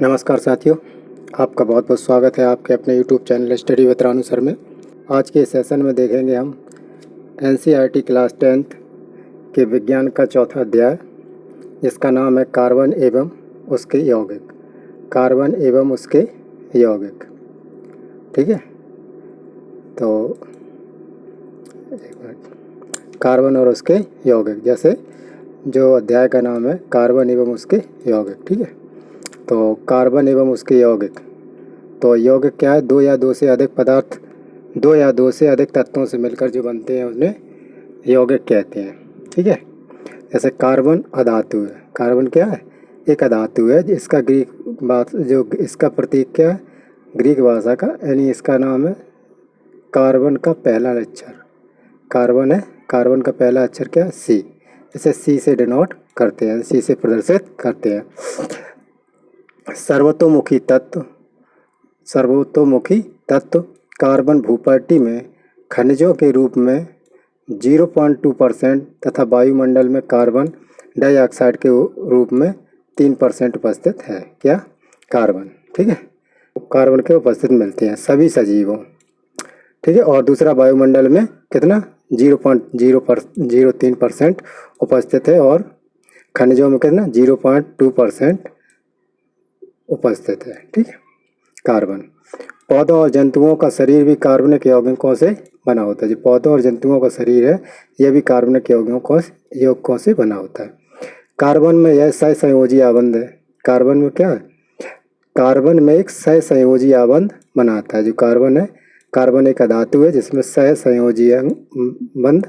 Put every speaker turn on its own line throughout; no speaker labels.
नमस्कार साथियों, आपका बहुत बहुत स्वागत है आपके अपने YouTube channel study with Ranu sir में। आज के सेशन में देखेंगे हम NCERT क्लास 10th के विज्ञान का चौथा अध्याय, जिसका नाम है कार्बन एवं उसके यौगिक। कार्बन एवं उसके यौगिक, ठीक है। तो एक मिनट, कार्बन और उसके यौगिक, जैसे जो अध्याय का नाम है कार्बन एवं उसके यौगिक, ठीक है। तो कार्बन एवं उसके यौगिक, तो यौगिक क्या है? दो या दो से अधिक पदार्थ, दो या दो से अधिक तत्वों से मिलकर जो बनते हैं उन्हें यौगिक कहते हैं, ठीक है। जैसे कार्बन अधातु है। कार्बन क्या है? एक अधातु है जिसका इसका प्रतीक क्या है? ग्रीक भाषा का, यानी इसका नाम है कार्बन का पहला अक्षर कार्बन है। कार्बन का पहला अक्षर क्या है? सी। इसे सी से डिनोट करते हैं, सी से प्रदर्शित करते हैं। सर्वतोमुखी तत्व कार्बन भूपर्टी में खनिजों के रूप में 0.2% तथा वायुमंडल में कार्बन डाइऑक्साइड के रूप में 3% उपस्थित है। क्या? कार्बन, ठीक है। कार्बन के उपस्थित मिलते हैं सभी सजीवों, ठीक है। और दूसरा वायुमंडल में कितना? 0.03% उपस्थित है, और खनिजों में कितना? 0.2% उपस्थित है, ठीक है। कार्बन, पौधों और जंतुओं का शरीर भी कार्बनिक यौगिकों से बना होता है। जो पौधों और जंतुओं का शरीर है, यह भी कार्बनिक यौगिकों से बना होता है। कार्बन में यह सहसंयोजी आबंध है। कार्बन में क्या है? कार्बन में एक सहसंयोजी आबंध बनाता है। जो कार्बन है, कार्बन एक धातु है जिसमें सहसंयोजी बंध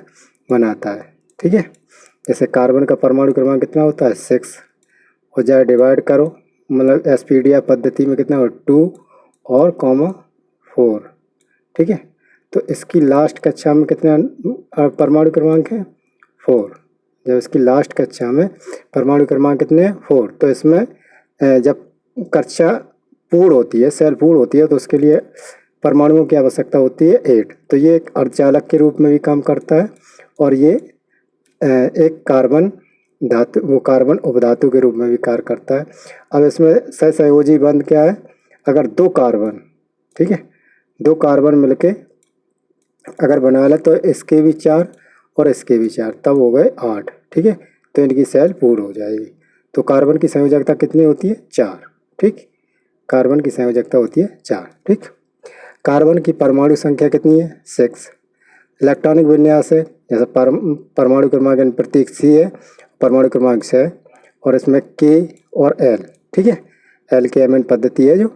बनाता है, ठीक है। जैसे कार्बन का परमाणु क्रमांक कितना होता है? 6 हो जाए, डिवाइड करो, मतलब एसपीडीआई पद्धति में कितना हो? 2 और 4, ठीक है। तो इसकी लास्ट कक्षा में कितना परमाणु क्रमांक है? 4। जब इसकी लास्ट कक्षा में परमाणु क्रमांक कितने हैं? 4। तो इसमें जब कक्षा पूर्ण होती है, सेल पूर्ण होती है, तो उसके लिए परमाणुओं की आवश्यकता होती है 8। तो ये एक अर्धचालक के रूप में भी काम करता है, और ये एक कार्बन धातु, वो कार्बन उपधातु के रूप में भी कार्य करता है। अब इसमें सहसंयोजी बंध क्या है? अगर दो कार्बन, ठीक है, दो कार्बन मिलके अगर बना ले तो इसके भी 4 और इसके भी 4, तब हो गए 8, ठीक है। तो इनकी सेल पूर्ण हो जाएगी। तो कार्बन की संयोजकता कितनी होती है? 4, ठीक। कार्बन की संयोजकता होती है 4, ठीक। कार्बन की परमाणु संख्या कितनी है? 6। इलेक्ट्रॉनिक विन्यास है, जैसे परमाणु क्रमांक प्रतीक सी है, परमाणु क्रमांक 6, और इसमें के और एल, ठीक है। एल के एम एन पद्धति है जो,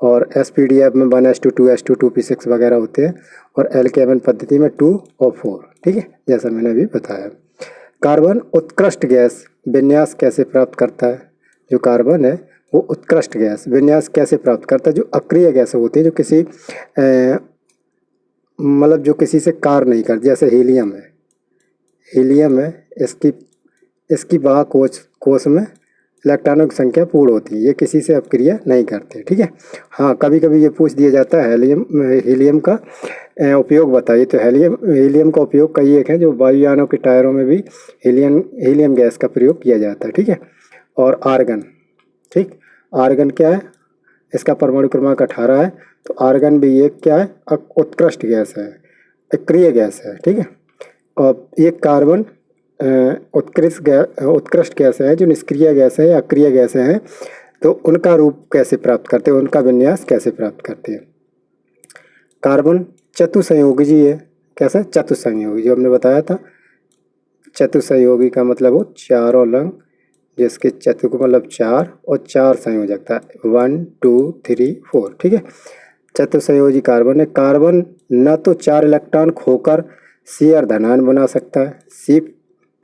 और एसपीडीएफ में 1s2 2s2 2p6 वगैरह होते हैं, और एल के एम एन पद्धति में 2 और 4, ठीक है, जैसा मैंने अभी बताया। कार्बन उत्कृष्ट गैस विन्यास कैसे प्राप्त करता है? जो कार्बन है वो उत्कृष्ट गैस विन्यास कैसे प्राप्त करता है? जो अक्रिय गैस होती है, जो किसी मतलब जो किसी से कार्य नहीं करती, जैसे हीलियम है। हीलियम है, इसकी वाहक कोश में इलेक्ट्रॉनों की संख्या पूर्ण होती है, ये किसी से अपक्रिया नहीं करते, ठीक है। हाँ, कभी कभी ये पूछ दिया जाता है हीलियम का उपयोग बताइए। तो हीलियम का उपयोग कई एक है, जो वायुयानों के टायरों में भी हीलियम गैस का प्रयोग किया जाता है, ठीक है। और आर्गन, ठीक। आर्गन क्या है? इसका परमाणु क्रमांक 18 है। तो आर्गन भी ये क्या है? उत्कृष्ट गैस है, अक्रिय गैस है, ठीक है। और ये कार्बन उत्कृष्ट गैस है, जो निष्क्रिय गैस है या अक्रिय गैस है। तो उनका रूप कैसे प्राप्त करते हैं, उनका विन्यास कैसे प्राप्त करते हैं? कार्बन चतुसंयोगी है। कैसा? चतुसंयोगी, जो हमने बताया था। चतुसंयोगी का मतलब हो चारों लंग, जिसके चतु को मतलब 4 और 4 संयोजकता, 1 2 3 4, ठीक है। चतुसंयोजी कार्बन है। कार्बन न तो 4 इलेक्ट्रॉन खोकर C धनायन बना सकता है, C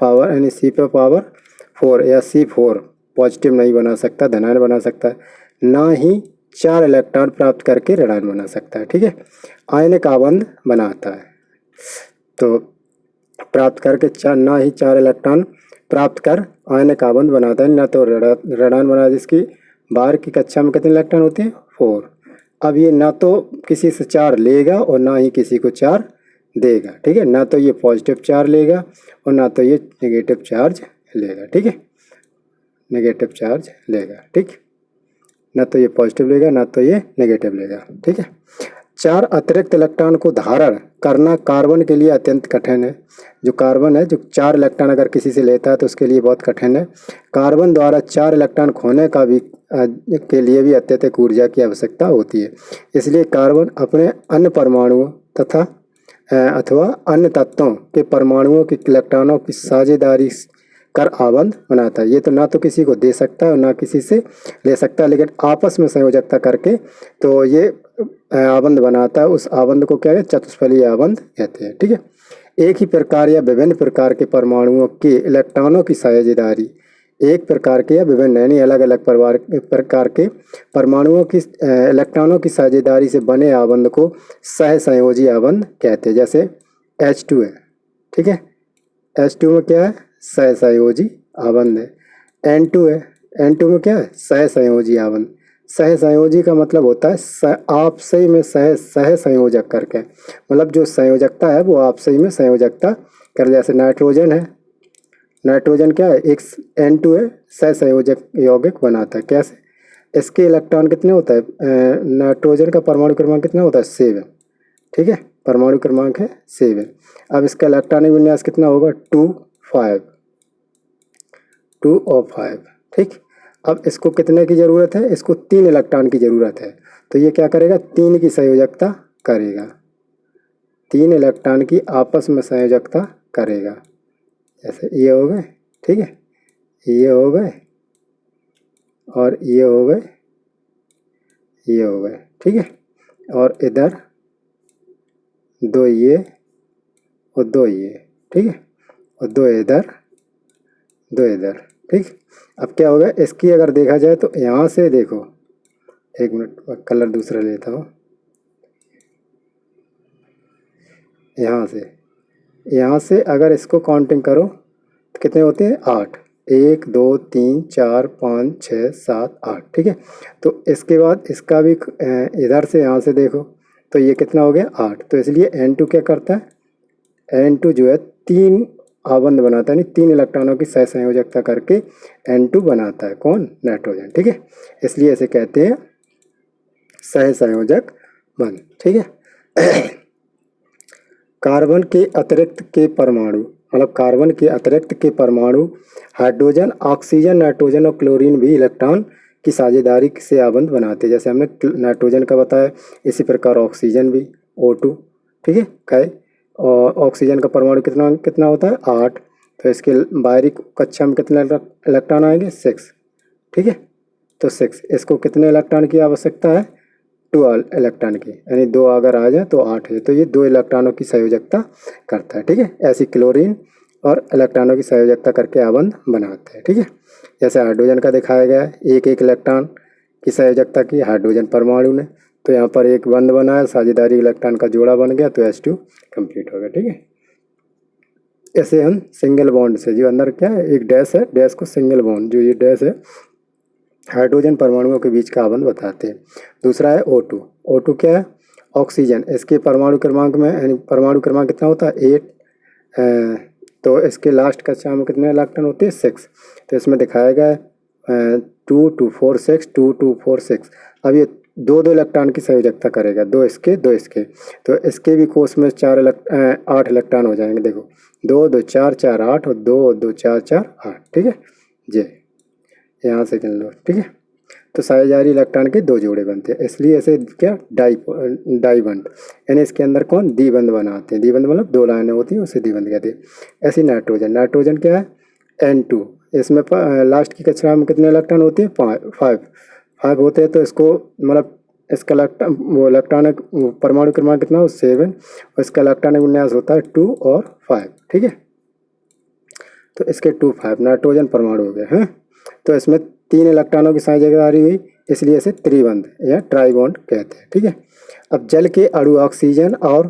पावर यानी C पे पावर 4 या C4 पॉजिटिव नहीं बना सकता, धनायन बना सकता है, ना ही 4 इलेक्ट्रॉन प्राप्त करके ऋणायन बना सकता है, ठीक है। आयनिक आबंध बनाता है। तो प्राप्त करके ना ही 4 इलेक्ट्रॉन प्राप्त कर आयनिक आबंध बनाता है, ना तो ऋणायन बना, जिसकी बाहर की कक्षा में कितने इलेक्ट्रॉन होते हैं? 4। अब ये ना तो किसी से 4 लेगा और ना ही किसी को 4 देगा, ठीक है। ना तो ये पॉजिटिव चार्ज लेगा और ना तो ये नेगेटिव चार्ज लेगा, ठीक है। नेगेटिव चार्ज लेगा, ठीक। ना तो ये पॉजिटिव लेगा ना तो ये नेगेटिव लेगा, ठीक है। 4 अतिरिक्त इलेक्ट्रॉन को धारण करना कार्बन के लिए अत्यंत कठिन है। जो कार्बन है, जो 4 इलेक्ट्रॉन अगर किसी से लेता है तो उसके लिए बहुत कठिन है। कार्बन द्वारा 4 इलेक्ट्रॉन खोने का भी के लिए भी अत्यधिक ऊर्जा की आवश्यकता होती है। इसलिए कार्बन अपने अन्य परमाणुओं तथा अथवा अन्य तत्वों के परमाणुओं के इलेक्ट्रॉनों की साझेदारी कर आबंध बनाता है। ये तो ना तो किसी को दे सकता है और ना किसी से ले सकता है, लेकिन आपस में संयोजकता करके तो ये आबंध बनाता है। उस आबंध को क्या है, चतुष्फलकीय आबंध कहते हैं, ठीक है। एक ही प्रकार या विभिन्न प्रकार के परमाणुओं के इलेक्ट्रॉनों की साझेदारी, एक प्रकार के या विभिन्न यानी अलग अलग प्रकार के परमाणुओं की इलेक्ट्रॉनों की साझेदारी से बने आबंध को सहसंयोजी आबंध कहते हैं। जैसे H2 है, ठीक है। H2 में क्या है, सहसंयोजी आबंध है। N2 है, N2 में क्या है, सहसंयोजी आबंध। सहसंयोजी का मतलब होता है आपसे में सह संयोजक करके, मतलब जो संयोजकता है वो आपसे में संयोजकता कर। जैसे नाइट्रोजन है, नाइट्रोजन क्या है, एक N2 है, सहसंयोजक यौगिक बनाता है। कैसे, इसके इलेक्ट्रॉन कितने होता है, नाइट्रोजन का परमाणु क्रमांक कितना होता है, 7, ठीक है। परमाणु क्रमांक है 7। अब इसका इलेक्ट्रॉनिक विन्यास कितना होगा, 2 और 5, ठीक। अब इसको कितने की ज़रूरत है, इसको 3 इलेक्ट्रॉन की ज़रूरत है। तो ये क्या करेगा, 3 की संयोजकता करेगा, 3 इलेक्ट्रॉन की आपस में संयोजकता करेगा। जैसे ये हो गए, ठीक है, ये हो गए और ये हो गए, ये हो गए, ठीक है। और इधर 2 ये और 2 ये, ठीक है, और 2 इधर 2 इधर, ठीक। अब क्या होगा, इसकी अगर देखा जाए तो यहाँ से देखो, एक मिनट कलर दूसरा लेता हूँ। यहाँ से अगर इसको काउंटिंग करो तो कितने होते हैं, 8, 1 2 3 4 5 6 7 8, ठीक है। तो इसके बाद इसका भी इधर से यहाँ से देखो तो ये कितना हो गया, 8। तो इसलिए N2 क्या करता है, N2 जो है 3 आबंध बनाता है, यानी 3 इलेक्ट्रॉनों की सहसंयोजकता करके N2 बनाता है। कौन, नाइट्रोजन, ठीक है। इसलिए इसे कहते हैं सहसंयोजक बंध, ठीक है। कार्बन के अतिरिक्त के परमाणु, मतलब कार्बन के अतिरिक्त के परमाणु हाइड्रोजन, ऑक्सीजन, नाइट्रोजन और क्लोरीन भी इलेक्ट्रॉन की साझेदारी से आबंध बनाते हैं। जैसे हमने नाइट्रोजन का बताया, इसी प्रकार ऑक्सीजन भी O2, ठीक है, कहे। और ऑक्सीजन का परमाणु कितना होता है, 8। तो इसके बाहरी कक्षा में कितने इलेक्ट्रॉन आएंगे, 6, ठीक है। तो 6, इसको कितने इलेक्ट्रॉन की आवश्यकता है, 12 इलेक्ट्रॉन की, यानी 2 अगर आ जाए तो 8 है। तो ये 2 इलेक्ट्रॉनों की संयोजकता करता है, ठीक है। ऐसी क्लोरीन और इलेक्ट्रॉनों की संयोजकता करके आबंध बनाते हैं, ठीक है। जैसे हाइड्रोजन का दिखाया गया है, एक इलेक्ट्रॉन की संयोजकता की हाइड्रोजन परमाणु ने, तो यहाँ पर एक बंध बना है, साझेदारी इलेक्ट्रॉन का जोड़ा बन गया, तो H2 कंप्लीट हो गया, ठीक है। ऐसे हम सिंगल बॉन्ड से, जो अंदर क्या है, एक डैश है, डैश को सिंगल बॉन्ड, जो ये डैश है हाइड्रोजन परमाणुओं के बीच का आबंध बताते हैं। दूसरा है O2। O2 क्या है, ऑक्सीजन, इसके परमाणु क्रमांक में, यानी परमाणु क्रमांक कितना होता है, 8। तो इसके लास्ट कक्षा में कितने इलेक्ट्रॉन होते हैं, 6। तो इसमें दिखाया गया है 2 2 4 6, 2 2 4 6। अब ये 2 इलेक्ट्रॉन की संयोजकता करेगा, 2 इसके 2 इसके। तो इसके भी कोष में 8 इलेक्ट्रॉन हो जाएंगे। देखो 2 2 4 4 8 और 2 2 4 4 8, ठीक है जी, यहाँ से गिन लो, ठीक है। तो साझेदारी इलेक्ट्रॉन के 2 जोड़े बनते हैं, इसलिए ऐसे क्या डाई बंध, यानी इसके अंदर कौन, द्विबंध बनाते हैं। द्विबंध मतलब 2 लाइनें होती हैं, उसे द्विबंध कहते हैं। ऐसी नाइट्रोजन क्या है, N2, इसमें लास्ट की कक्षा में कितने इलेक्ट्रॉन होते हैं, 5 होते हैं। तो इसको मतलब इसका इलेक्ट्रॉनिक परमाणु क्रमांक कितना हो, 7, और इसका इलेक्ट्रॉनिक विन्यास होता है 2 और 5, ठीक है। तो इसके 2 5 नाइट्रोजन परमाणु हो गए हैं। तो इसमें 3 इलेक्ट्रॉनों की साझेदारी हुई, इसलिए इसे त्रिबंध या ट्राइबॉन्ड कहते हैं, ठीक है। अब जल के अणु ऑक्सीजन और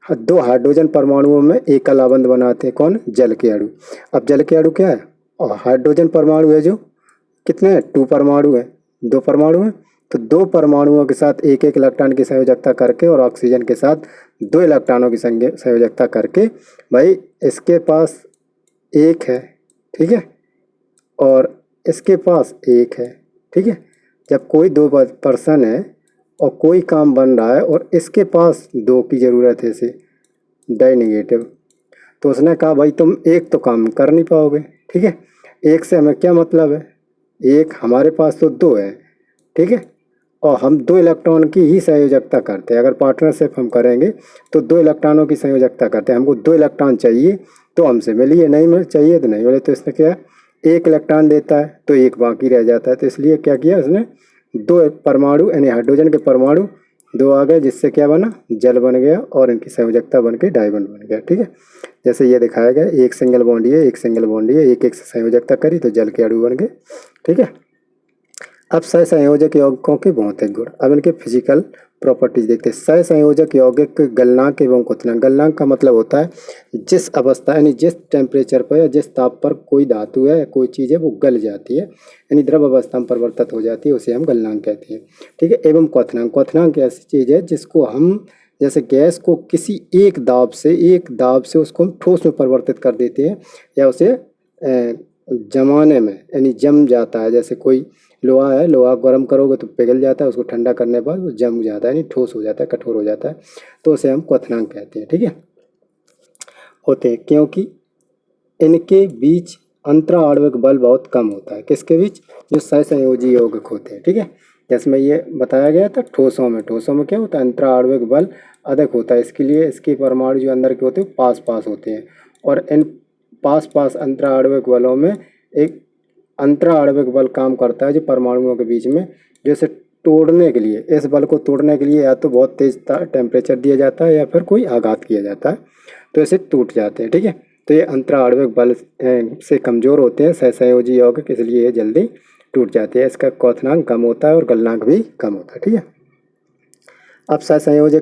2 हाइड्रोजन परमाणुओं में एकल आबंध बनाते हैं। कौन, जल के अणु। अब जल के अणु क्या है, और हाइड्रोजन परमाणु है, जो कितने हैं, 2 परमाणु है, 2 परमाणु हैं। तो 2 परमाणुओं के साथ एक इलेक्ट्रॉन की संयोजकता करके और ऑक्सीजन के साथ 2 इलेक्ट्रॉनों की संयोजकता करके, भाई इसके पास 1 है, ठीक है, और इसके पास एक है, ठीक है। जब कोई दो पर्सन है और कोई काम बन रहा है और इसके पास दो की ज़रूरत है, इसे डाई नेगेटिव, तो उसने कहा भाई तुम एक तो काम कर नहीं पाओगे, ठीक है। एक से हमें क्या मतलब है, एक हमारे पास तो दो है, ठीक है, और हम दो इलेक्ट्रॉन की ही संयोजकता करते हैं। अगर पार्टनरशिप हम करेंगे तो दो इलेक्ट्रॉनों की संयोजकता करते हैं। हमको दो इलेक्ट्रॉन चाहिए तो हमसे मिलिए, नहीं मिल चाहिए तो नहीं मिले, तो इसने क्या एक इलेक्ट्रॉन देता है तो एक बाकी रह जाता है। तो इसलिए क्या किया उसने, दो परमाणु यानी हाइड्रोजन के परमाणु दो आ गए, जिससे क्या बना, जल बन गया और इनकी संयोजकता बन के डायमंड बन गया, ठीक है। जैसे ये दिखाया गया, एक सिंगल बॉन्ड ये, एक सिंगल बॉन्ड ये, एक एक से संयोजकता करी तो जल के अणु बन गए, ठीक है। अब सहसंयोजक यौगिकों के भौतिक गुण, अब इनके फिजिकल प्रॉपर्टीज देखते हैं। सहसंयोजक यौगिक गलनांक एवं क्वथनांक। गलनांक का मतलब होता है जिस अवस्था यानी जिस टेम्परेचर पर या जिस ताप पर कोई धातु है, कोई चीज़ है वो गल जाती है यानी द्रव अवस्था में परिवर्तित हो जाती है, उसे हम गलनांक कहते हैं, ठीक है। एवं क्वथनांक, क्वथनांक ऐसी चीज़ है जिसको हम जैसे गैस को किसी एक दाब से उसको हम ठोस में परिवर्तित कर देते हैं या उसे जमाने में यानी जम जाता है। जैसे कोई लोहा है, लोहा गर्म करोगे तो पिघल जाता है, उसको ठंडा करने के बाद वो जम जाता है यानी ठोस हो जाता है, कठोर हो जाता है, तो उसे हम क्वथनांक कहते हैं, ठीक है। होते हैं क्योंकि इनके बीच अंतराआण्विक बल बहुत कम होता है। किसके बीच, जो सहसंयोजी यौगिक होते हैं, ठीक है। जैसे मैं ये बताया गया था, ठोसों में क्या होता है, अंतराआण्विक बल अधिक होता है। इसके लिए इसके परमाणु जो अंदर के होते हैं पास पास होते हैं, और इन पास पास अंतराआण्विक बलों में एक अंतराआण्विक बल काम करता है जो परमाणुओं के बीच में, जैसे तोड़ने के लिए, इस बल को तोड़ने के लिए या तो बहुत तेज टेम्परेचर दिया जाता है या फिर कोई आघात किया जाता है तो इसे टूट जाते हैं, ठीक है। तो ये अंतराआण्विक बल से कमज़ोर होते हैं सहसंयोजी यौगिक, इसलिए ये जल्दी टूट जाते हैं। इसका क्वथनांक कम होता है और गलनांक भी कम होता है, ठीक है। अब सहसंयोजी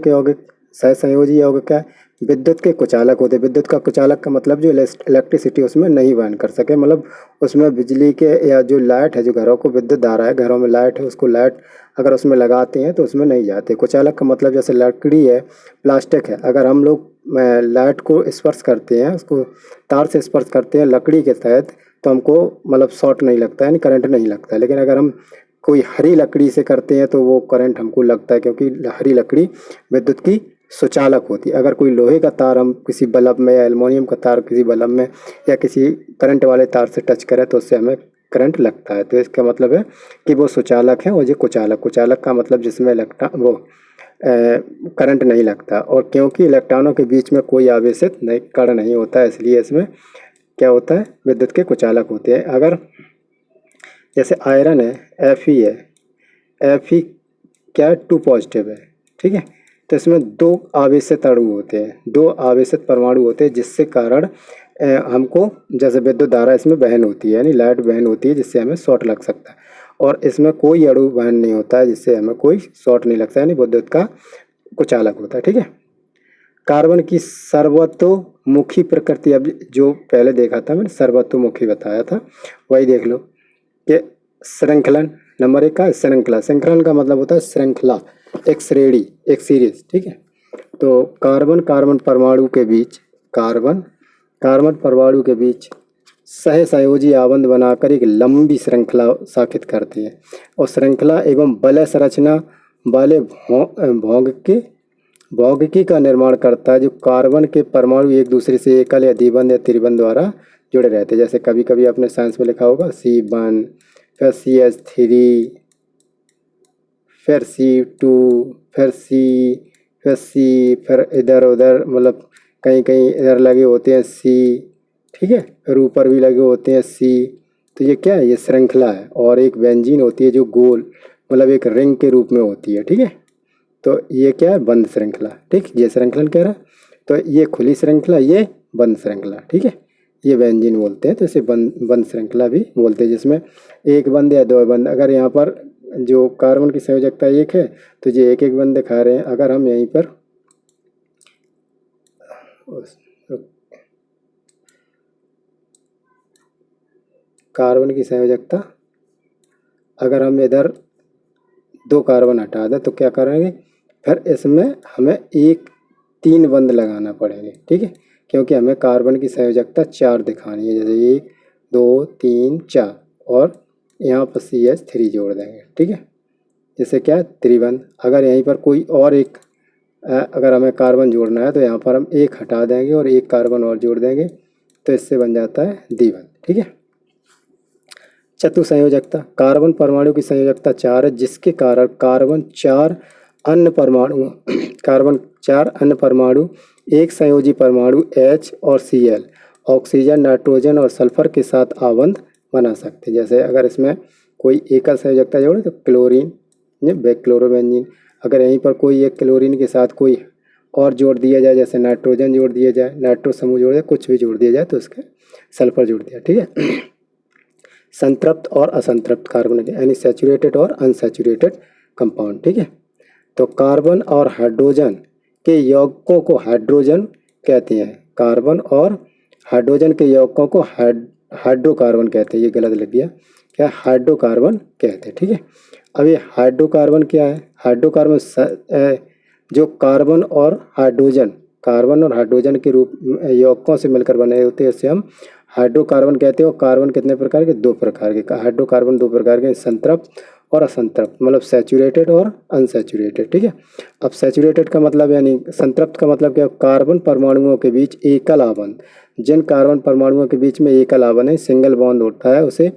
यौगिक क्या है, विद्युत के कुचालक होते हैं। विद्युत का कुचालक का मतलब जो इलेक्ट्रिसिटी उसमें नहीं वहन कर सके, मतलब उसमें बिजली के या जो लाइट है, जो घरों को विद्युत धारा है, घरों में लाइट है, उसको लाइट अगर उसमें लगाते हैं तो उसमें नहीं जाते। कुचालक का मतलब जैसे लकड़ी है, प्लास्टिक है, अगर हम लोग लाइट को स्पर्श करते हैं, उसको तार से स्पर्श करते हैं लकड़ी के तहत, तो हमको मतलब शॉर्ट नहीं लगता है यानी करंट नहीं लगता है। लेकिन अगर हम कोई हरी लकड़ी से करते हैं तो वो करंट हमको लगता है, क्योंकि हरी लकड़ी विद्युत की सुचालक होती है। अगर कोई लोहे का तार हम किसी बल्ब में या एल्युमिनियम का तार किसी बल्ब में या किसी करंट वाले तार से टच करें तो उससे हमें करंट लगता है। तो इसका मतलब है कि वो सुचालक है और ये कुचालक का मतलब जिसमें करंट नहीं लगता, और क्योंकि इलेक्ट्रॉनों के बीच में कोई आवेशित नहीं कण नहीं होता है, इसलिए इसमें क्या होता है, विद्युत के कुचालक होते हैं। अगर जैसे आयरन है, Fe है, Fe क्या 2 पॉजिटिव है, ठीक है। तो इसमें दो आवेशित अणु होते हैं, दो आवेशित परमाणु होते हैं, जिससे कारण हमको जैसे विद्युत धारा इसमें बहन होती है यानी लाइट बहन होती है, जिससे हमें शॉर्ट लग सकता है। और इसमें कोई अणु बहन नहीं होता है जिससे हमें कोई शॉर्ट नहीं लगता, यानी विद्युत का कुचालक होता है, ठीक है। कार्बन की सर्वतोमुखी प्रकृति, अब जो पहले देखा था मैंने सर्वतोमुखी बताया था, वही देख लो कि श्रृंखलन नंबर 1 का श्रृंखलन का मतलब होता है श्रृंखला, एक श्रेणी, एक सीरीज, ठीक है। तो कार्बन परमाणु के बीच सहसंयोजी आबंध बनाकर एक लंबी श्रृंखला शाखित करते हैं, और श्रृंखला एवं वलय संरचना वाले भौगिकी का निर्माण करता है। जो कार्बन के परमाणु एक दूसरे से एकल या द्विबंध या त्रिबंध द्वारा जुड़े रहते हैं। जैसे कभी कभी आपने साइंस में लिखा होगा C1, फिर CH3, फिर C2, फिर C, फिर इधर उधर मतलब कहीं कहीं इधर लगे होते हैं C, ठीक है, फिर ऊपर भी लगे होते हैं C। तो ये क्या है, ये श्रृंखला है। और एक बेंजीन होती है जो गोल मतलब एक रिंग के रूप में होती है, ठीक है। तो ये क्या है, बंद श्रृंखला, ठीक, ये श्रृंखलन कह रहा है। तो ये खुली श्रृंखला, ये बंद श्रृंखला, ठीक है, ये बेंजीन बोलते हैं। तो इसे बंद श्रृंखला भी बोलते हैं, जिसमें एक बंद या दो बंद। अगर यहाँ पर जो कार्बन की संयोजकता 1 है तो ये एक एक बंद दिखा रहे हैं। अगर हम यहीं पर कार्बन की संयोजकता, अगर हम इधर 2 कार्बन हटा दें तो क्या करेंगे, फिर इसमें हमें 3 बंद लगाना पड़ेंगे, ठीक है, क्योंकि हमें कार्बन की संयोजकता 4 दिखानी है। जैसे 1 2 3 4 और यहाँ पर CH3 जोड़ देंगे, ठीक है। जैसे क्या है त्रिबंध। अगर यहीं पर कोई और एक अगर हमें कार्बन जोड़ना है तो यहाँ पर हम एक हटा देंगे और एक कार्बन और जोड़ देंगे, तो इससे बन जाता है द्विबंध, ठीक है। चतुसंयोजकता, कार्बन परमाणु की संयोजकता 4 है, जिसके कारण कार्बन 4 अन्य परमाणु एक संयोजी परमाणु H और Cl ऑक्सीजन, नाइट्रोजन और सल्फर के साथ आबंध बना सकते हैं। जैसे अगर इसमें कोई एकल संयोजकता जोड़े तो क्लोरीन क्लोरोबेंजीन, अगर यहीं पर कोई एक क्लोरीन के साथ कोई और जोड़ दिया जाए, जैसे नाइट्रोजन जोड़ दिया जाए, नाइट्रो समूह जोड़ दिया, कुछ भी जोड़ दिया जाए तो उसके सल्फर जोड़ दिया, ठीक है। संतृप्त और असंतृप्त कार्बन यानी सैचुरेटेड और अनसैचुरेटेड कंपाउंड, ठीक है। तो कार्बन और हाइड्रोजन के यौगिकों को हाइड्रोजन कहते हैं। कार्बन और हाइड्रोजन के यौगिकों को हाइड्रोकार्बन कहते हैं। ये गलत लग गया, क्या हाइड्रोकार्बन कहते हैं, ठीक है। अब ये हाइड्रोकार्बन क्या है? हाइड्रोकार्बन जो कार्बन और हाइड्रोजन के रूप यौगिकों से मिलकर बने होते हैं, उसे हम हाइड्रोकार्बन कहते हैं। और कार्बन कितने प्रकार के? 2 प्रकार के। हाइड्रोकार्बन 2 प्रकार के, संतृप्त और असंतृप्त, मतलब सैचुरेटेड और अनसैचुरेटेड, ठीक है। अब सैचुरेटेड का मतलब यानी संतृप्त का मतलब क्या? कार्बन परमाणुओं के बीच एकल आबंध, जिन कार्बन परमाणुओं के बीच में एकल आबंध है, सिंगल बॉन्ड होता है, उसे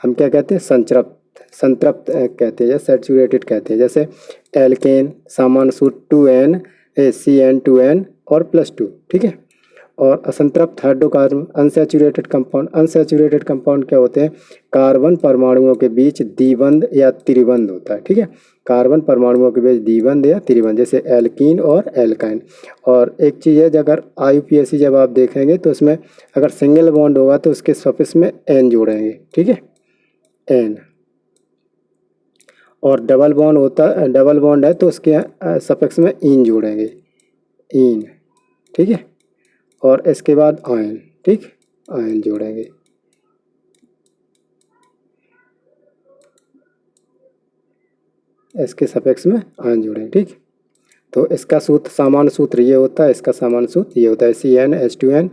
हम क्या कहते हैं? संतृप्त कहते हैं या सैचुरेटेड कहते हैं। जैसे एल्केन, सामान्य सूत्र 2N CN2N और +2, ठीक है। और असंतृप्त हाइड्रोकार्बन अनसैचुरेटेड कंपाउंड क्या होते हैं? कार्बन परमाणुओं के बीच द्विबंध या त्रिबंध होता है, ठीक है। कार्बन परमाणुओं के बीच द्विबंध या त्रिबंध, जैसे एल्कीन और एल्काइन। और एक चीज़ है, अगर IUPAC जब आप देखेंगे तो उसमें अगर सिंगल बॉन्ड होगा तो उसके सफिक्स में N जोड़ेंगे, ठीक है, N। और डबल बॉन्ड है तो उसके सफिक्स में इन जोड़ेंगे, इन, ठीक है। और इसके बाद आयन, ठीक, आयन जोड़ेंगे। इसके सफिक्स में आयन जोड़ेंगे, ठीक। तो इसका सूत्र, सामान्य सूत्र ये होता है, इसका सामान्य सूत्र ये होता है CnH2n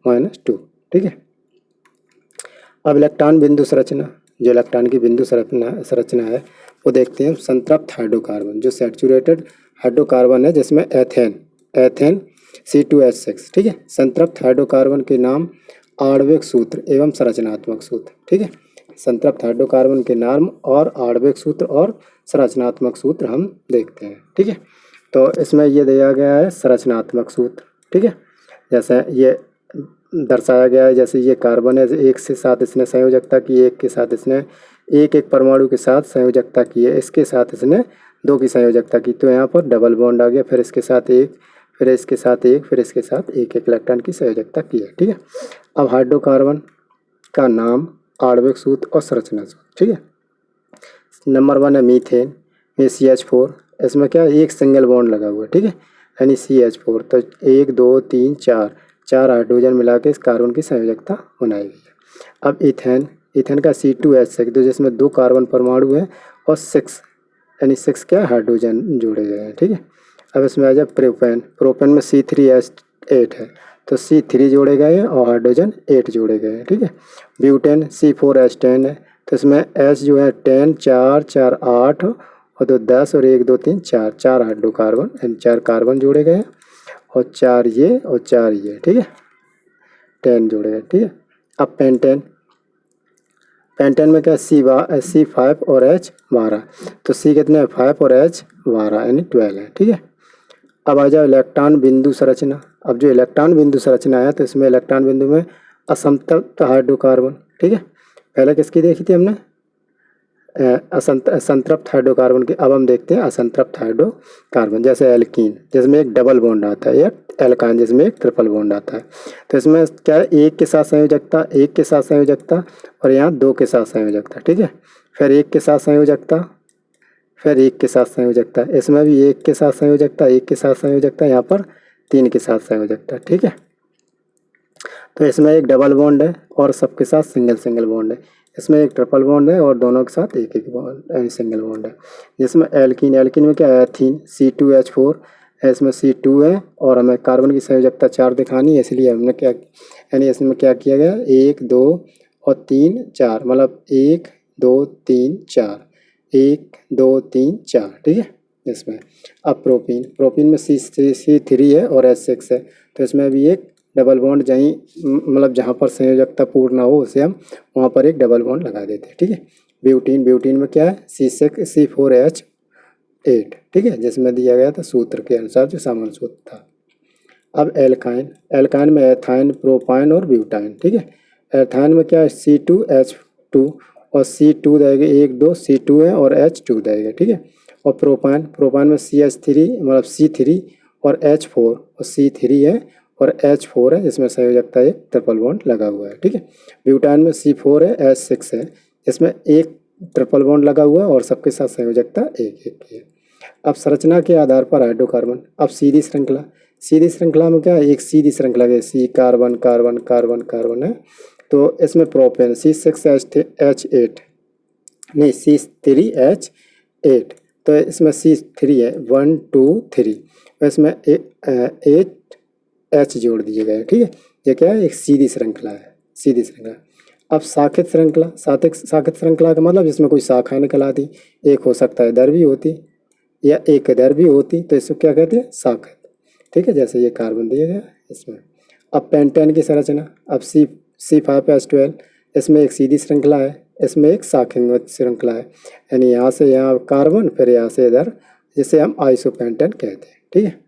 -2, ठीक है। अब इलेक्ट्रॉन बिंदु संरचना, जो इलेक्ट्रॉन की बिंदु संरचना है वो देखते हैं। संतृप्त हाइड्रोकार्बन, जो सैचुरेटेड हाइड्रोकार्बन है, जिसमें एथेन C2H6, ठीक है। संतृप्त हाइड्रोकार्बन के नाम, आणविक सूत्र एवं संरचनात्मक सूत्र, ठीक है। संतृप्त हाइड्रोकार्बन के नाम और आणविक सूत्र और संरचनात्मक सूत्र हम देखते हैं, ठीक है। तो इसमें ये दिया गया है संरचनात्मक सूत्र, ठीक है। जैसे ये दर्शाया गया है, जैसे ये कार्बन है, एक से साथ इसने संयोजकता की, एक के साथ इसने एक परमाणु के साथ संयोजकता की है, इसके साथ इसने 2 की संयोजकता की, तो यहाँ पर डबल बॉन्ड आ गया, फिर इसके साथ एक, फिर इसके साथ एक, फिर इसके साथ एक इलेक्ट्रॉन की संयोजकता की है, ठीक है। अब हाइड्रोकार्बन का नाम, आणविक सूत्र और संरचना सूत्र, ठीक है। नंबर 1 है मीथेन में CH4, इसमें क्या एक सिंगल बॉन्ड लगा हुआ है, ठीक है, यानी CH4। तो 1 2 3 4 हाइड्रोजन मिला के इस कार्बन की संयोजकता बनाई गई है। अब इथेन का C2H6, तो जिसमें 2 कार्बन परमाणु हैं और 6 यानी 6 क्या हाइड्रोजन जोड़े गए हैं, ठीक है। अब इसमें आ जाए प्रोपेन में C3H8 है, तो C3 जोड़े गए हैं और हाइड्रोजन 8 जोड़े गए हैं, ठीक है। ब्यूटेन C4H10 है, तो इसमें H जो है 10, 4 4 8 और 2 10 और 1 2 3 4 हाइड्रोकार्बन यानी 4 कार्बन जोड़े गए हैं और 4 ये और 4 ये, ठीक है, 10 जोड़े गए, ठीक है। अब पेंटेन में क्या C5 और H12, तो C कितने हैं 5 और H12 यानी 12 है, ठीक है। अब आ जाओ इलेक्ट्रॉन बिंदु संरचना। अब जो इलेक्ट्रॉन बिंदु संरचना है, तो इसमें इलेक्ट्रॉन बिंदु में असंतृप्त हाइड्रोकार्बन, ठीक है। पहले किसकी देखी थी हमने? संतृप्त हाइड्रोकार्बन की। अब हम देखते हैं असंतृप्त हाइड्रोकार्बन, जैसे एल्कीन, जिसमें एक डबल बॉन्ड आता है, या एल्काइन जिसमें एक ट्रिपल बॉन्ड आता है। तो इसमें क्या है, एक के साथ संयोजकता और यहाँ 2 के साथ संयोजकता, ठीक है। फिर एक के साथ संयोजकता, फिर एक के साथ संयोजकता, इसमें भी एक के साथ संयोजकता, यहाँ पर 3 के साथ संयोजकता, ठीक है। तो इसमें एक डबल बॉन्ड है और सबके साथ सिंगल बॉन्ड है। इसमें एक ट्रिपल बॉन्ड है और दोनों के साथ एक बॉन्ड सिंगल बॉन्ड है। जिसमें एल्कीन में क्या है, एथीन C2H4 है, इसमें C2 है और हमें कार्बन की संयोजकता 4 दिखानी है, इसलिए हमने क्या यानी इसमें क्या किया गया, 1 2 और 3 4, मतलब 1 2 3 4, 1 2 3 4, ठीक है इसमें। अब प्रोपीन में C3 है और H6 है, तो इसमें भी एक डबल बॉन्ड मतलब जहाँ पर संयोजकता पूर्ण ना हो उसे हम वहाँ पर एक डबल बॉन्ड लगा देते हैं, ठीक है। ब्यूटीन में क्या है C4H8, ठीक है, जिसमें दिया गया था सूत्र के अनुसार जो सामान्य सूत्र था। अब एल्काइन में एथाइन, प्रोपाइन और ब्यूटाइन, ठीक है। एथाइन में क्या है C2H2 और C2 देगा 1 2 C2 है और H2 देगा, ठीक है। और प्रोपाइन में CH3 मतलब C3 और H4 और C3 है और H4 है, जिसमें संयोजकता एक ट्रिपल बॉन्ड लगा हुआ है, ठीक है। ब्यूटाइन में C4 है H6 है, इसमें एक ट्रिपल बॉन्ड लगा हुआ है और सबके साथ संयोजकता एक एक की है। अब संरचना के आधार पर हाइड्रोकार्बन। अब सीधी श्रृंखला में क्या है, एक सीधी श्रृंखला है, C carbon carbon carbon carbon है, तो इसमें प्रोपेन C6H8 नहीं C3H8, तो इसमें C3 है 1 2 3, इसमें 8 H जोड़ दिए गए, ठीक है। ये क्या है, एक सीधी श्रृंखला है, सीधी श्रृंखला। अब शाखित श्रृंखला का मतलब जिसमें कोई शाखा निकल आती, एक हो सकता है इधर भी होती या एक इधर भी होती, तो इसको क्या कहते हैं, शाखित, ठीक है, जैसे ये कार्बन दिया गया इसमें। अब पेंटेन की संरचना। अब C5H12, इसमें एक सीधी श्रृंखला है, इसमें एक शाखित श्रृंखला है, यानी यहाँ से यहाँ कार्बन फिर यहाँ से इधर, जिसे हम आइसोपेंटेन कहते हैं, ठीक है।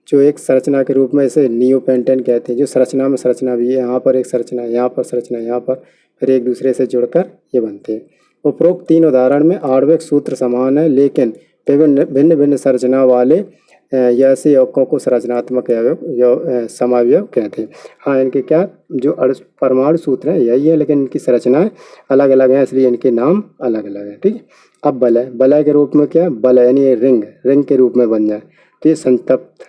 जो एक संरचना के रूप में इसे नियोपेंटेन कहते हैं, जो संरचना में संरचना भी है, यहाँ पर एक संरचना, यहाँ पर संरचना, यहाँ पर फिर एक दूसरे से जुड़कर ये बनते हैं। उपरोक्त 3 उदाहरण में आणविक सूत्र समान है, लेकिन भिन्न भिन्न संरचना वाले ऐसे यौगिकों को संरचनात्मक समावयव कहते हैं। हाँ, इनके क्या जो परमाणु सूत्र हैं यही है, लेकिन इनकी संरचनाएं अलग अलग हैं, इसलिए इनके नाम अलग अलग हैं, ठीक है। अब बलय के रूप में क्या है, बलय यानी रिंग के रूप में बन जाए, तो ये संतृप्त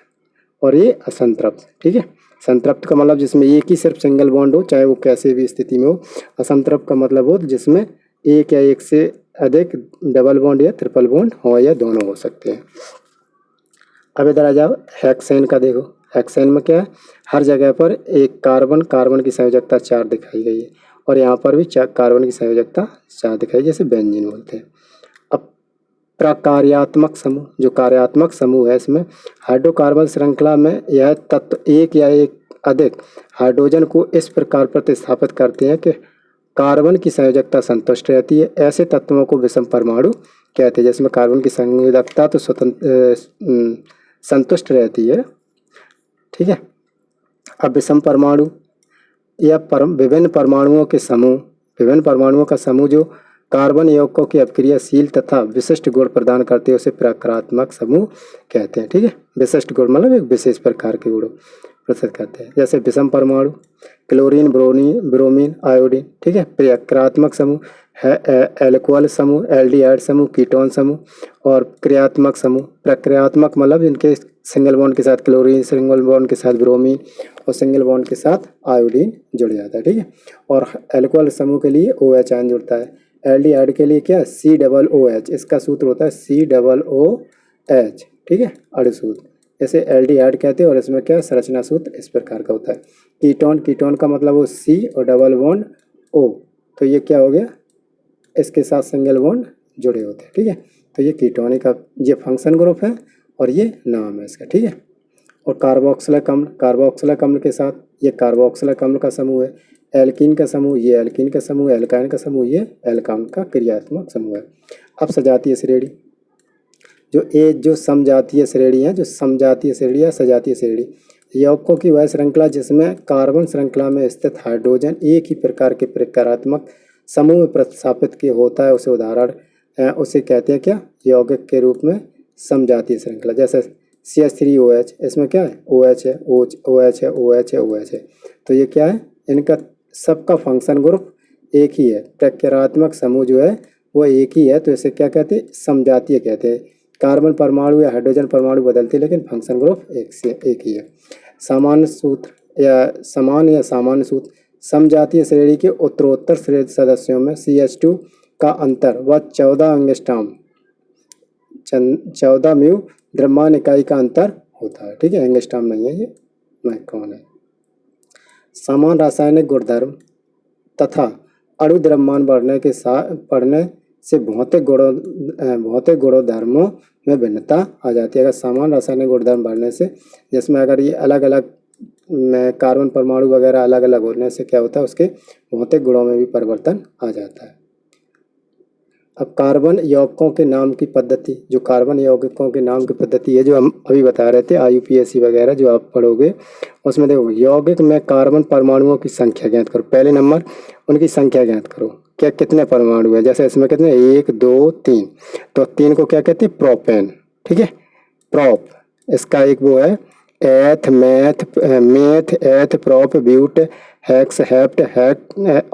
और ये असंतृप्त, ठीक है। संतृप्त का मतलब जिसमें एक ही सिर्फ सिंगल बॉन्ड हो, चाहे वो कैसे भी स्थिति में हो। असंतृप्त का मतलब हो जिसमें एक या एक से अधिक डबल बॉन्ड या ट्रिपल बॉन्ड हो या दोनों हो सकते हैं। अब इधर आ जाओ हेक्सेन का, देखो हेक्सेन में क्या है, हर जगह पर एक कार्बन की संयोजकता 4 दिखाई गई है और यहाँ पर भी कार्बन की संयोजकता 4 दिखाई, जैसे बेंजीन बोलते हैं। अब प्रकार्यात्मक समूह, जो कार्यात्मक समूह है, इसमें हाइड्रोकार्बन श्रृंखला में यह तत्व एक या एक अधिक हाइड्रोजन को इस प्रकार प्रतिस्थापित करते हैं कि कार्बन की संयोजकता संतुष्ट रहती है। ऐसे तत्वों को विषम परमाणु कहते हैं, जिसमें कार्बन की संयोजकता तो संतुष्ट रहती है, ठीक है। अब विषम परमाणु या विभिन्न परमाणुओं का समूह जो कार्बन यौगिकों की अपक्रियाशील तथा विशिष्ट गुण प्रदान करते हैं, उसे प्रकारात्मक समूह कहते हैं, ठीक है। विशिष्ट गुण मतलब एक विशेष प्रकार के गुण प्रस्तुत करते हैं, जैसे विषम परमाणु क्लोरीन ब्रोमीन आयोडीन, ठीक है। प्रक्रियात्मक समूह है एल्कोहल समूह, एल्डिहाइड समूह, कीटोन समूह और क्रियात्मक समूह। प्रक्रियात्मक मतलब इनके सिंगल बॉन्ड के साथ क्लोरीन, सिंगल बॉन्ड के साथ ब्रोमीन और सिंगल बॉन्ड के साथ आयोडीन जुड़ जाता है, ठीक है। और एल्कोहल समूह के लिए OH आयन जुड़ता है। एल्डिहाइड के लिए क्या COOH, इसका सूत्र होता है COOH, ठीक है, अणुसूत्र, जैसे एल्डिहाइड कहते हैं। और इसमें क्या संरचना सूत्र इस प्रकार का होता है। कीटोन का मतलब वो C और डबल बॉन्ड O, तो ये क्या हो गया, इसके साथ सिंगल बॉन्ड जुड़े होते हैं, ठीक है। तो ये कीटोनिक का ये फंक्शन ग्रुप है और ये नाम है इसका, ठीक है। और कार्बोक्सिलिक अम्ल के साथ ये कार्बोक्सिलिक अम्ल का समूह है। एल्कीन का समूह ये एल्कीन का समूह है। एल्काइन का समूह ये एल्काइन का क्रियात्मक समूह है। अब सजातीय श्रेणी, जो समजातीय श्रेणी है, या सजातीय श्रेणी, यौगिकों की वह श्रृंखला जिसमें कार्बन श्रृंखला में स्थित हाइड्रोजन एक ही प्रकार के प्रकारात्मक समूह में प्रतिस्थापित किया होता है, उसे कहते हैं क्या, यौगिक के रूप में समजातीय श्रृंखला। जैसे CH3OH, इसमें क्या है OH है, OH है, OH है, OH है, तो ये क्या है, इनका सबका फंक्शन ग्रुप एक ही है। प्रक्रियात्मक समूह जो है वो एक ही है, तो इसे क्या कहते हैं, समजातीय कहते हैं। कार्बन परमाणु या हाइड्रोजन परमाणु बदलते हैं, लेकिन फंक्शन ग्रुप एक ही है। सामान्य सामान्य सूत्र, समजातीय श्रेणी के उत्तरोत्तर श्रेणी सदस्यों में CH2 का अंतर व 14 एंगस्ट्रॉम 14 म्यू द्रव्यमान इकाई का अंतर होता है, ठीक है। एंगस्ट्रॉम नहीं है, ये माइक्रोन है। समान रासायनिक गुणधर्म, तथा अणु द्रव्यमान बढ़ने से भौतिक गुणधर्मों में भिन्नता आ जाती है। अगर समान रासायनिक गुणधर्म बढ़ने से, जिसमें अगर ये अलग अलग कार्बन परमाणु वगैरह अलग अलग होने से क्या होता है, उसके भौतिक गुणों में भी परिवर्तन आ जाता है। अब कार्बन यौगिकों के नाम की पद्धति, जो कार्बन यौगिकों के नाम की पद्धति है, जो हम अभी बता रहे थे IUPAC वगैरह जो आप पढ़ोगे, उसमें देखो यौगिक में कार्बन परमाणुओं की संख्या ज्ञात करो। पहले नंबर उनकी संख्या ज्ञात करो, क्या कितने परमाणु है। जैसे इसमें कितने, 1 2 3, तो 3 को क्या कहते हैं, प्रोपेन। ठीक है, प्रोप, इसका एक वो है eth meth eth prop but hex hept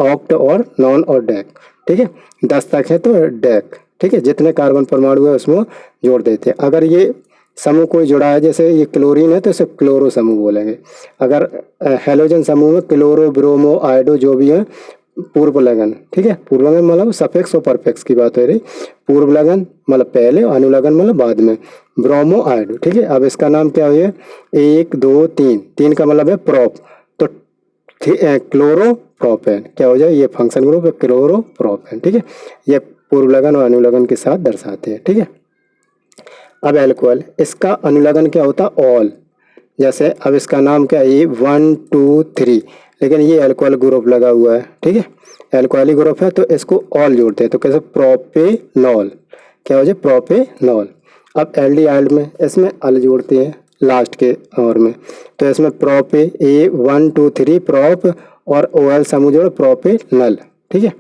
oct और नॉन और डेक। ठीक है, 10 तक है तो डेक। ठीक है, जितने कार्बन परमाणु है उसमें जोड़ देते हैं। अगर ये समूह कोई जुड़ा है, जैसे ये क्लोरीन है तो इसे क्लोरो समूह बोलेंगे। अगर हेलोजन समूह में क्लोरो ब्रोमो आयोडो जो भी है पूर्व लगन। ठीक है, पूर्व लगन मतलब सफिक्स और परफेक्स की बात हो रही। पूर्व लगन मतलब पहले, अनुलगन मतलब बाद में, ब्रोमो आयोडो। ठीक है, अब इसका नाम क्या है, 1 2 3, 3 का मतलब है प्रोप, तो क्लोरो प्रोपेन क्या हो जाए, ये फंक्शन ग्रुप है क्लोरो प्रोपेन। ठीक है, ये पूर्व लगन और अनुलगन के साथ दर्शाते हैं। ठीक है, अब एल्कोहल, इसका अनुलगन क्या होता है, ऑल। जैसे अब इसका नाम क्या है, 1 2 3, लेकिन ये एल्कोहल ग्रुप लगा हुआ है। ठीक है, एल्कोहली ग्रुप है तो इसको ऑल जोड़ते हैं, तो कैसे, प्रोपेनॉल। क्या हो जाए, प्रोपेनॉल। अब एल्डिहाइड में इसमें अल जोड़ते हैं लास्ट के और में, तो इसमें प्रोपे 1 2 3 प्रोप और OL समूह जोड़ प्रोपेनल। ठीक है,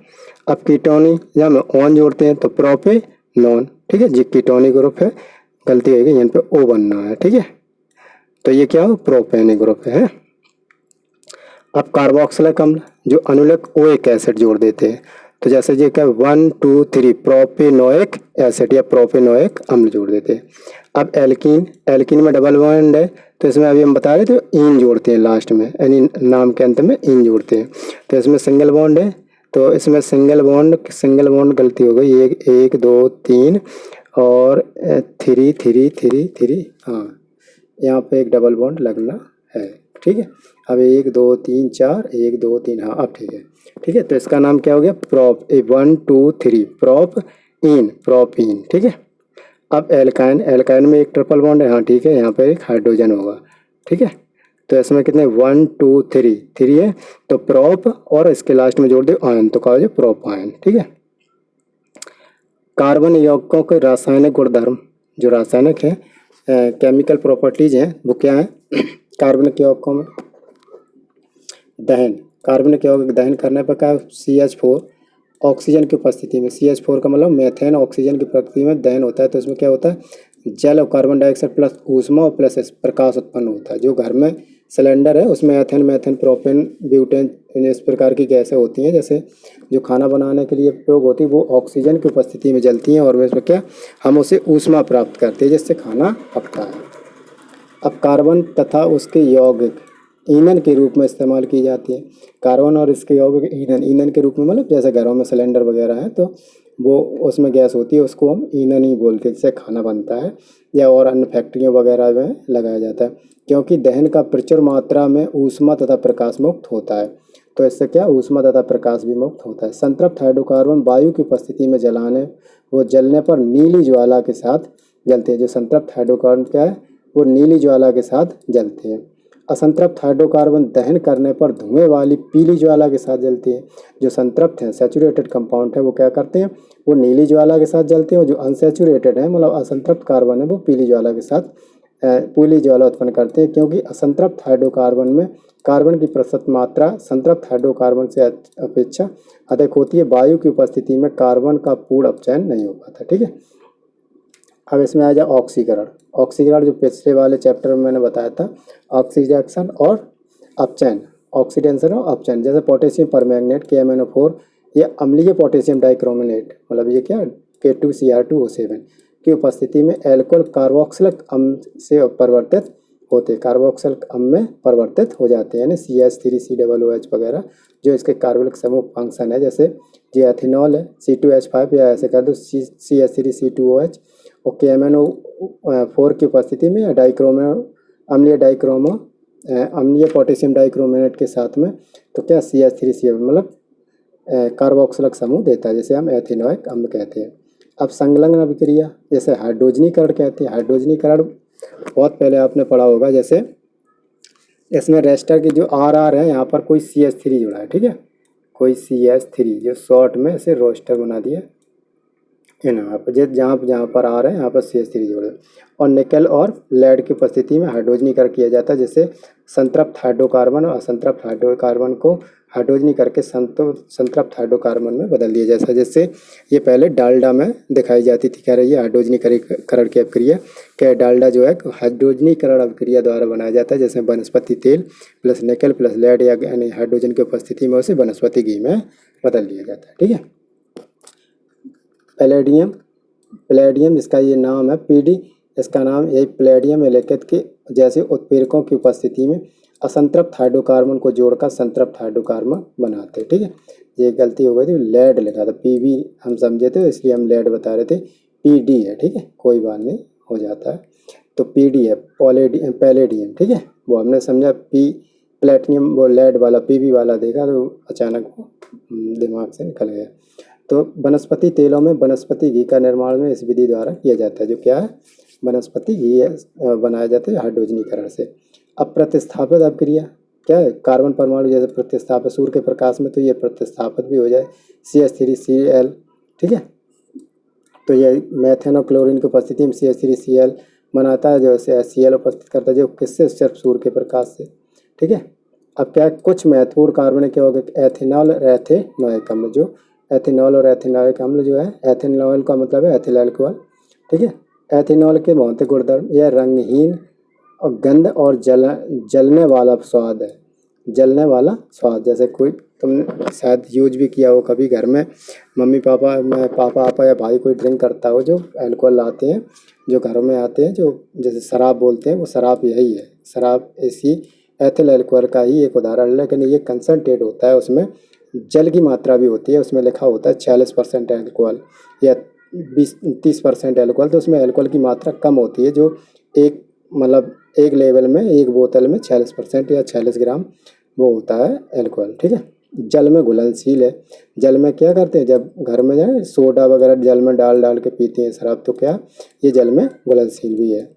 अब कीटोनी जब हम ऑन जोड़ते हैं तो प्रोपेनॉन। ठीक है, जी कीटोनी ग्रुप है, गलती होगी यहाँ पे O बनना है। ठीक है, तो ये क्या हो, प्रोपेन ग्रुप है। अब कार्बोक्सिलिक अम्ल, जो अनुलक OH एसिड जोड़ देते हैं, तो जैसे ये क्या, 1 2 3 प्रोपेनोइक एसिड या प्रोपेनोइक अम्ल जोड़ देते हैं। अब एल्कीन, एल्कीन में डबल बॉन्ड है, तो इसमें अभी हम बता रहे थे इन जोड़ते हैं लास्ट में, यानी नाम के अंत में इन जोड़ते हैं। तो इसमें सिंगल बॉन्ड है, तो इसमें सिंगल बॉन्ड गलती हो गई, 1 2 3 और 3 3 3 3, हाँ यहाँ पे एक डबल बॉन्ड लगना है। ठीक है, अब 1 2 3 4, 1 2 3, हाँ अब ठीक है। ठीक है, तो इसका नाम क्या हो गया, प्रोप 1 2 3 प्रोपीन। ठीक है, अब एल्काइन, एल्काइन में एक ट्रिपल बॉन्ड है, हाँ ठीक है, यहाँ पे एक हाइड्रोजन होगा। ठीक है, तो इसमें कितने, 1 2 3 है, तो प्रोप और इसके लास्ट में जोड़ दे आयन, तो कहा जाए प्रोप आयन। ठीक है, कार्बन यौगिकों के रासायनिक गुणधर्म, जो रासायनिक है केमिकल प्रॉपर्टीज हैं, वो क्या है, कार्बनिक यौगिकों में दहन, कार्बनिक यौगिक दहन करने पर क्या, CH4 ऑक्सीजन की उपस्थिति में, CH4 का मतलब मेथेन ऑक्सीजन की उपस्थिति में दहन होता है, तो इसमें क्या होता है, जल और कार्बन डाइऑक्साइड प्लस ऊष्मा और प्लस प्रकाश उत्पन्न होता है। जो घर में सिलेंडर है उसमें एथेन मेथेन प्रोपेन ब्यूटेन इस प्रकार की गैसें होती हैं, जैसे जो खाना बनाने के लिए उपयोग होती है वो ऑक्सीजन की उपस्थिति में जलती हैं, और वैसे क्या, हम उसे ऊष्मा प्राप्त करते हैं जिससे खाना पकता है। अब कार्बन तथा उसके यौगिक ईंधन के रूप में इस्तेमाल की जाती है। कार्बन और इसके यौगिक ईंधन के रूप में, मतलब जैसे घरों में सिलेंडर वगैरह है तो वो उसमें गैस होती है, उसको हम ईंधन ही बोलते हैं, जिससे खाना बनता है या और अन्य फैक्ट्रियों वगैरह में लगाया जाता है। क्योंकि दहन का प्रचुर मात्रा में ऊष्मा तथा प्रकाश मुक्त होता है, तो इससे क्या, ऊष्मा तथा प्रकाश भी मुक्त होता है। संतृप्त हाइड्रोकार्बन वायु की उपस्थिति में जलने पर नीली ज्वाला के साथ जलते हैं। जो संतृप्त हाइड्रोकार्बन क्या है, वो नीली ज्वाला के साथ जलते हैं। असंतृप्त हाइड्रोकार्बन दहन करने पर धुएं वाली पीली ज्वाला के साथ जलती है। जो संतृप्त हैं, सैचुरेटेड कंपाउंड है, वो क्या करते हैं, वो नीली ज्वाला के साथ जलते हैं, और जो अनसैचुरेटेड है मतलब असंतृप्त कार्बन है, वो पीली ज्वाला के साथ पीली ज्वाला उत्पन्न करते हैं। क्योंकि असंतृप्त हाइड्रोकार्बन में कार्बन की प्रतिशत मात्रा संतृप्त हाइड्रोकार्बन से अपेक्षा अधिक होती है। वायु की उपस्थिति में कार्बन का पूर्ण अपचयन नहीं हो पाता। ठीक है, अब इसमें आ जाए ऑक्सीकरण। ऑक्सीकरण जो पिछले वाले चैप्टर में मैंने बताया था, ऑक्सीडेशन और अपचयन, ऑक्सीडेशन और अपचयन, जैसे पोटेशियम परमैंगनेट KMnO4 या अम्लीय पोटेशियम डाइक्रोमेनेट, मतलब ये क्या, K2Cr2O7 की उपस्थिति में एल्कोहल कार्बोक्सिलिक अम्ल से परिवर्तित होते, कार्बोक्सिलिक अम्ल में परिवर्तित हो जाते हैं, यानी CH3COOH वगैरह जो इसके कार्बोनिक समूह फंक्शन है। जैसे जो एथिनॉल है C2H5, या ऐसे कर दो CH3C2OH, और KMnO4 की उपस्थिति में अम्लीय पोटेशियम डाइक्रोमेनेट के साथ में, तो क्या CH3COOH मतलब कार्बोक्सिलिक समूह देता है, जैसे हम एथिनोइक अम्ल कहते हैं। अब संलग्न अभिक्रिया जैसे हाइड्रोजनीकरण कहते हैं। हाइड्रोजनीकरण बहुत पहले आपने पढ़ा होगा, जैसे इसमें रेस्टर की जो आर है यहाँ पर कोई CH3 जुड़ा है, ठीक है, कोई CH3 जो शॉर्ट में इसे रोस्टर बना दिया यहाँ पर, जहाँ पर आ रहे हैं यहाँ पर CH3 जोड़े। और निकेल और लेड की उपस्थिति में हाइड्रोजनीकरण किया जाता है, जिससे संतृप्त हाइड्रोकार्बन और असंतृप्त हाइड्रोकार्बन को हाइड्रोजनीकरण के संतृप्त हाइड्रोकार्बन में बदल दिया जाता है। जिससे ये पहले डालडा में दिखाई जाती थी, कह रही है हाइड्रोजनीकरण की अभिक्रिया। क्या डालडा जो है हाइड्रोजनीकरण अभिक्रिया द्वारा बनाया जाता है, जैसे वनस्पति तेल प्लस निकेल प्लस लेड यानी हाइड्रोजन की उपस्थिति में उसे वनस्पति घी में बदल दिया जाता है, ठीक है। पैलेडियम इसका ये नाम है, PD इसका नाम, यही पैलेडियम निम्नलिखित के जैसे उत्प्रेरकों की उपस्थिति में असंतृप्त हाइड्रोकार्बन को जोड़कर संतृप्त हाइड्रोकार्बन बनाते हैं, ठीक है। ये गलती हो गई थी, लेड लिखा था, PB हम समझे थे इसलिए हम लेड बता रहे थे, PD है, ठीक है, कोई बात नहीं, हो जाता है। तो PD है पैलेडियम, ठीक है, वो हमने समझा प्लेटिनियम, वो लेड वाला PB वाला देखा तो अचानक वो दिमाग से निकल गया। तो वनस्पति तेलों में वनस्पति घी का निर्माण में इस विधि द्वारा किया जाता है, जो क्या है, वनस्पति घी बनाया जाता है हाइड्रोजनीकरण से। अब प्रतिस्थापित अभिक्रिया क्या है, कार्बन परमाणु जैसे प्रतिस्थापित सूर्य के प्रकाश में, तो ये प्रतिस्थापित भी हो जाए CH3Cl, ठीक है। तो ये मेथेन और क्लोरीन की उपस्थिति में CH3Cl बनाता है, जो HCl उपस्थित करता है, जो किससे, सिर्फ सूर्य के प्रकाश से, ठीक है। अब क्या कुछ महत्वपूर्ण कार्बन क्या हो गए, एथेनॉल और एथेनोइक अम्ल। जो एथेनॉल और एथेनोइक अम्ल जो है, एथेनॉल का मतलब है एथिल अल्कोहल, ठीक है। एथेनॉल के भौतिक गुणधर्म, यह रंगहीन और गंध और जलने वाला स्वाद है, जलने वाला स्वाद। जैसे कोई तुमने शायद यूज भी किया हो कभी घर में, मम्मी पापा में पापा आपा या भाई कोई ड्रिंक करता हो, जो अल्कोहल लाते हैं, जो घरों में आते हैं, जो जैसे शराब बोलते हैं, वो शराब यही है, शराब इसी एथिल अल्कोहल का ही एक उदाहरण है। लेकिन ये कंसनट्रेट होता है, उसमें जल की मात्रा भी होती है, उसमें लिखा होता है 46% अल्कोहल या 20-30% अल्कोहल, तो उसमें अल्कोहल की मात्रा कम होती है, जो एक मतलब एक लेवल में, एक बोतल में 46% या 46 ग्राम वो होता है अल्कोहल, ठीक है। जल में घुलनशील है। जल में क्या करते हैं, जब घर में जाए सोडा वगैरह जल में डाल के पीते हैं शराब, तो क्या ये जल में घुलनशील भी है,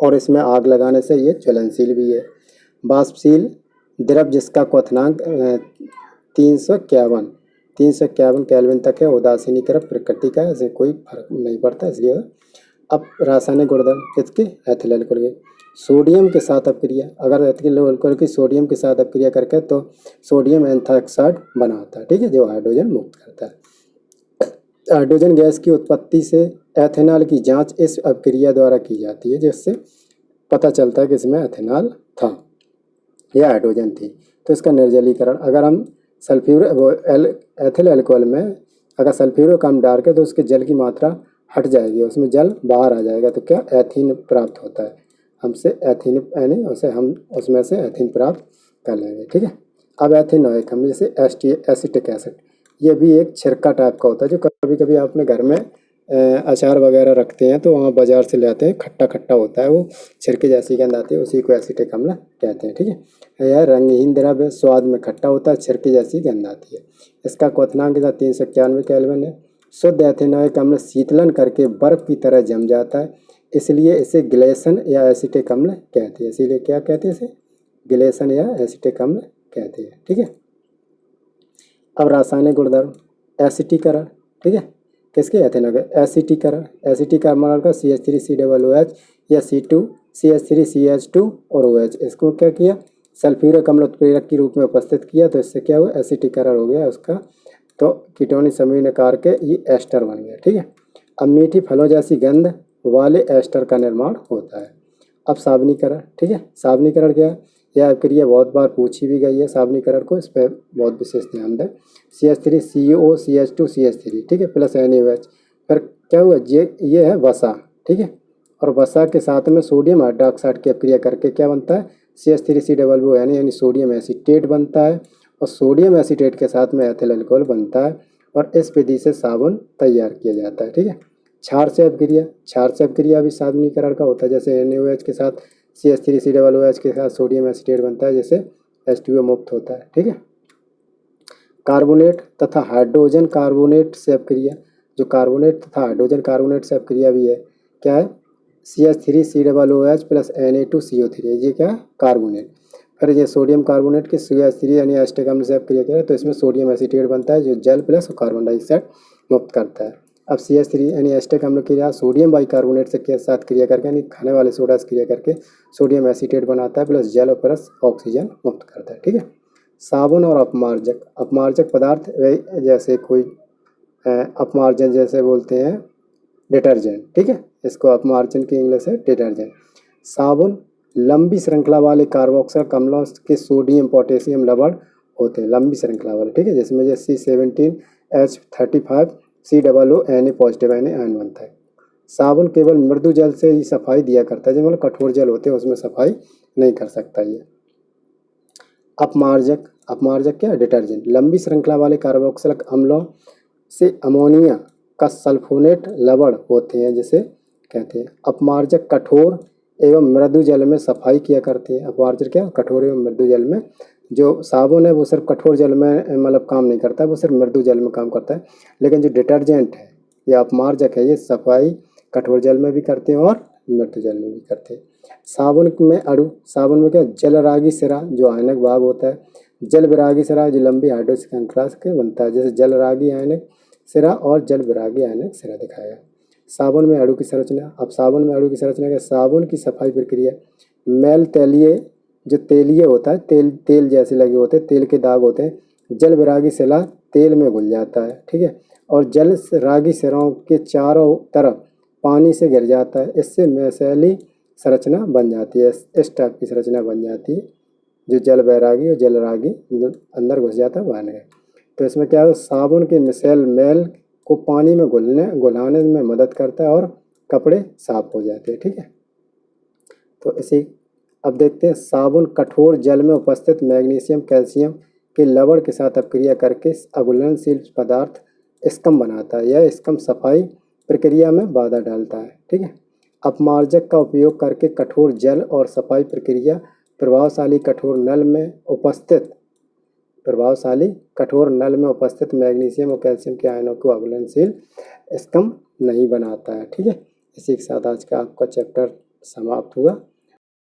और इसमें आग लगाने से ये ज्वलनशील भी है। वाष्पशील द्रव जिसका क्वथनांक 351 केल्विन तक है, उदासीनीकरण प्रकृति का है, इससे कोई फर्क नहीं पड़ता, इसलिए। अब रासायनिक गुणधर्म किसके, एथिल अल्कोहल के। सोडियम के साथ अपक्रिया, अगर एथिल अल्कोहल की सोडियम के साथ अपक्रिया करके तो सोडियम एंथाक्साइड बनाता है, ठीक है, जो हाइड्रोजन मुक्त करता है। हाइड्रोजन गैस की उत्पत्ति से एथेनॉल की जांच इस अपक्रिया द्वारा की जाती है, जिससे पता चलता है कि इसमें एथेनॉल था या हाइड्रोजन थी। तो इसका निर्जलीकरण, अगर हम एथिल अल्कोहल में अगर सल्फ्यूरिक अम्ल डाल के तो उसके जल की मात्रा हट जाएगी, उसमें जल बाहर आ जाएगा, तो क्या एथीन प्राप्त होता है, हमसे एथीन यानी उसे हम उसमें से एथीन प्राप्त कर लेंगे, ठीक है। अब एथेनोइक अम्ल जैसे एसिटिक एसिड, ये भी एक छिरका टाइप का होता है, जो कभी कभी आपने घर में अचार वगैरह रखते हैं तो वहाँ बाजार से ले आते हैं, खट्टा खट्टा होता है, वो छिरके जैसी गंध आती है, उसी को एसिटिक अम्ल कहते हैं, ठीक है। यह रंगहीन द्रव है, स्वाद में खट्टा होता है, छिरके जैसी गंध आती है। इसका क्वथनांक 391 केल्विन है। शुद्ध एथेनोइक अम्ल शीतलन करके बर्फ की तरह जम जाता है, इसलिए इसे ग्लेसन या एसिटिक अम्ल कहते हैं। इसीलिए क्या कहते हैं इसे, ग्लेसन या एसिटिक अम्ल कहते हैं, ठीक है। अब रासायनिक गुणधर्म, एसिटीकरण, ठीक है, किसके, एथेनॉइक। एसिटीकरण का CH3COOH या CH3CH2 और OH, इसको क्या किया, सल्फ्यूरिक अम्ल उत्प्रेरक के रूप में उपस्थित किया, तो इससे क्या हुआ, एसिटीकरण हो गया उसका, तो कीटोनिक समूह नकार के ये एस्टर बन गया, ठीक है। अब मीठी फलों जैसी गंध वाले एस्टर का निर्माण होता है। अब साबनीकरण, ठीक है, साबनीकरण क्या है, यह अभिक्रिया बहुत बार पूछी भी गई है, साबनीकरण को, इस पर बहुत विशेष ध्यान दें। CH3CO CH2 CH3, ठीक है, प्लस NaOH, फिर क्या हुआ, ये है वसा, ठीक है, और वसा के साथ में सोडियम हाइड्रोक्साइड की अभिक्रिया करके क्या बनता है, CH3COO यानी सोडियम एसीटेट बनता है, और सोडियम एसीटेट के साथ में एथिल अल्कोहल बनता है, और इस विधि से साबुन तैयार किया जाता है, ठीक है। क्षार से अपक्रिया भी साबनीकरण का होता है, जैसे NaOH के साथ CH3COOH के साथ सोडियम एसीटेट बनता है, जैसे H2O मुक्त होता है, ठीक है। कार्बोनेट तथा हाइड्रोजन कार्बोनेट से अपक्रिया, जो कार्बोनेट तथा हाइड्रोजन कार्बोनेट से अपक्रिया भी है, क्या है, CH3COOH प्लस Na2CO3, ये क्या है, कार्बोनेट। फिर ये सोडियम कार्बोनेट के CH3 यानी एसिटिक अम्ल से अपक्रिया करें तो इसमें सोडियम एसीटेट बनता है जो जल प्लस कार्बन डाइऑक्साइड मुक्त करता है। अब CH3 यानी एसिटिक अम्ल की जगह सोडियम बाइकार्बोनेट से के साथ क्रिया करके यानी खाने वाले सोडा से क्रिया करके सोडियम एसीटेट बनाता है प्लस जल और प्लस ऑक्सीजन मुक्त करता है। ठीक है। साबुन और अपमार्जक, अपमार्जक पदार्थ जैसे कोई अपमार्जन जैसे बोलते हैं डिटर्जेंट, ठीक है, इसको अपमार्जन की इंग्लिश है डिटर्जेंट। साबुन लंबी श्रृंखला वाले कार्बोक्सिलिक अम्लों के सोडियम पोटेशियम लवण होते हैं, लंबी श्रृंखला वाले, ठीक है, जिसमें जैसे C17H35COO Na पॉजिटिव आयन बनता है। साबुन केवल मृदु जल से ही सफाई दिया करता है, जो मतलब कठोर जल होते हैं उसमें सफाई नहीं कर सकता ये। अपमार्जक, अपमार्जक क्या है, डिटर्जेंट, लंबी श्रृंखला वाले कार्बोक्सिलिक अम्लों से अमोनिया का सल्फोनेट लवण होते हैं जिसे कहते हैं। अपमार्जक कठोर एवं मृदु जल में सफाई किया करते हैं। अपमार्जक क्या, कठोर एवं मृदु जल में। जो साबुन है वो सिर्फ कठोर जल में मतलब काम नहीं करता है, वो सिर्फ मृदु जल में काम करता है, लेकिन जो डिटर्जेंट है या अपमार्जक है ये सफाई कठोर जल में भी करते हैं और मृदु जल में भी करते हैं। साबुन में अणु, साबुन में क्या, जलरागी सिरा जो आयनक भाग होता है, जल विरागी सिरा जो लंबी हाइड्रोजन श्रृंखला से बनता है, जैसे जलरागी आयनक सिरा और जल विरागी आयनक सिरा दिखाया। साबुन में अणु की संरचना, अब साबुन में अणु की संरचना क्या, साबुन की सफाई प्रक्रिया, मैल तैलीय जो तेलीय होता है, तेल जैसे लगे होते हैं, तेल के दाग होते हैं, जल विरागी सिरा तेल में घुल जाता है, ठीक है, और जल रागी सिरों के चारों तरफ पानी से घिर जाता है, इससे मैसेली संरचना बन जाती है, इस टाइप की संरचना बन जाती है, जो जल वैरागी और जल रागी अंदर घुस जाता है बाहर निकल। तो इसमें क्या है, साबुन के मिसेल मैल को पानी में घुलाने में मदद करता है और कपड़े साफ हो जाते हैं, ठीक है। तो इसी अब देखते हैं, साबुन कठोर जल में उपस्थित मैग्नीशियम कैल्शियम के लवण के साथ अपक्रिया करके अघुलनशील पदार्थ स्कम बनाता है, यह स्कम सफाई प्रक्रिया में बाधा डालता है, ठीक है। अपमार्जक का उपयोग करके कठोर जल और सफाई प्रक्रिया प्रभावशाली कठोर नल में उपस्थित मैग्नीशियम और कैल्शियम के आयनों को अघुलनशील स्कम नहीं बनाता है, ठीक है। इसी के साथ आज का आपका चैप्टर समाप्त हुआ।